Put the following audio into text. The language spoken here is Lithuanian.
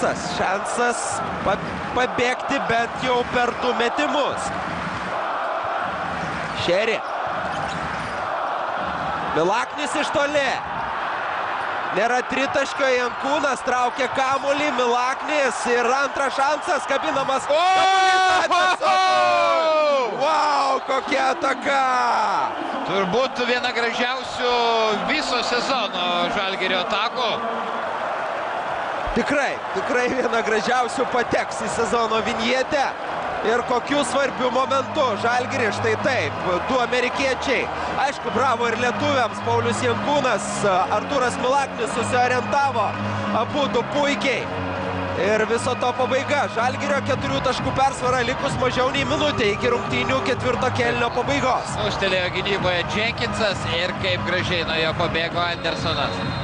Šansas pabėgti bent jau per 2 metimus. Šeri. Milaknis iš toli. Nėra tritaškio, Jankūnas traukia kamuolį, Milaknis ir antras šansas, kabinamas. Wow, kokia ataka! Turbūt viena gražiausių viso sezono Žalgirio atakų. Tikrai viena gražiausių pateks į sezono vinjetę. Ir kokiu svarbiu momentu Žalgiris, štai taip, 2 amerikiečiai. Aišku, bravo ir lietuviams, Paulius Jankūnas, Artūras Milaknis susiorientavo, abudu puikiai. Ir viso to pabaiga, Žalgirio 4 taškų persvara likus mažiau nei minutė iki rungtynių 4 kėlinio pabaigos. Užtelėjo gynyboje Jenkinsas ir kaip gražiai nuo jo pabėgo Andersonas.